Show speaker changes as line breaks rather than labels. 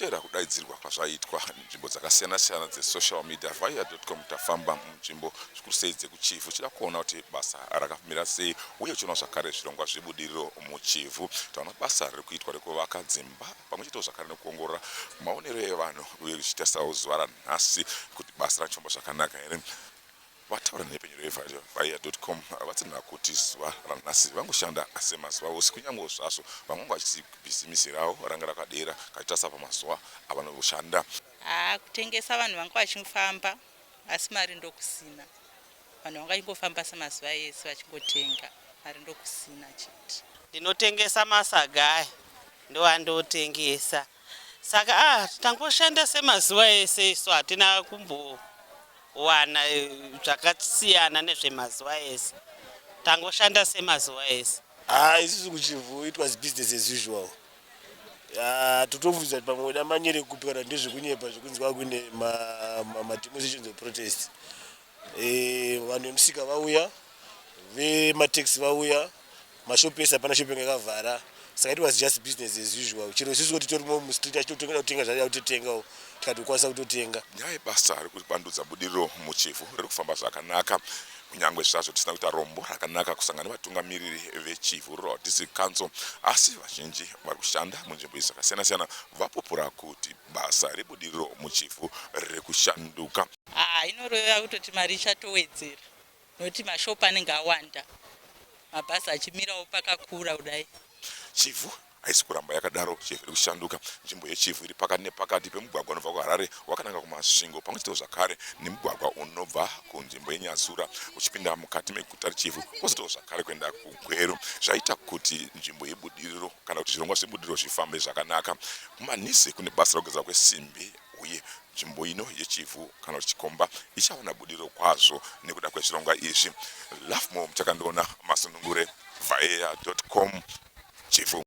kupera kudaidzirwa kwazvaitwa nzvimbo dzakasiyana-siyana dzesocial media via.com tafamba munzvimbo zvikuru sei dzekuchifu chida kuona kuti basa rakamira sei uye uchiona zvakare zvirongwa zvebudiriro muchifu. Taona basa riri kuitwa rekuvaka dzimba pamwe chete zvakare nekuongorora maonero evanhu uye zvichitasawo zuva ranhasi kuti basa rachomba zvakanaka here. Vataura nepenyero via.com vatsinha kuti zuva ranhasi vangoshanda semazuva ose kunyange zvazvo vamwe vachiti bhizimisi ravo ranga rakadera kachitarisa pamazuva avanoshanda.
Kutengesa vanhu vanga vachifamba asi mari ndokusina. Vanhu vanga vachingofamba semazuva ese vachingotenga mari ndokusina chete.
Ndinotengesa masaga ndowandotengesa. Saka tangoshanda semazuva ese isu hatina kumbowana zvakasiyana nezvemazuva ese. Tangoshanda semazuva ese.
Isusu kuchifu it was business as usual. Totobvunza pamwe damanyere kupera ndezvekunyepa zvekunzwa kune demonstrations of protest. Vanhu vemusika vauya, vemataxi vauya, mashopesi hapana shopping yakavhara. Saka it was just business as usual. Chero isusu kuti torimo mustreet achitotenga kutenga zvaya kutotengawo tikatokwanisa kutotenga.
Nyaya yebasa riri kupandudza budiriro muchifu riri kufamba zvakanaka. Kunyange zvazvo tisina kuita rombo rakanaka kusangana nevatungamiriri vechifu Rural District Council, asi vazhinji vari kushanda munzvimbo idzi dzakasiyana-siyana vapupura kuti basa rebudiriro muchifu riri kushanduka.
Inoreva kutoti mari ichatowedzera nokuti mashopu anenge awanda, mabhazi achimirawo pakakura kudai.
Chifu haisi kuramba yakadaro, chifu iri kushanduka. Nzvimbo yechifu iri pakati nepakati pemugwagwa unobva kuHarare wakananga kumasvingo pamwe chete zvakare nemugwagwa unobva kunzvimbo yeNyazura uchipinda mukati meguta rechifu kwozoitawo zvakare kuenda kuGweru. Zvaita kuti nzvimbo yebudiriro kana kuti zvirongwa zvebudiriro zvifambe zvakanaka. Kumanhisi kune basa rokugadzirwa kwesimbi uye nzvimbo ino yechifu kana kuti Chikomba ichawana budiriro kwazvo nekuda kwezvirongwa izvi. Love More muchakandiona Masunungure via.com Chifu.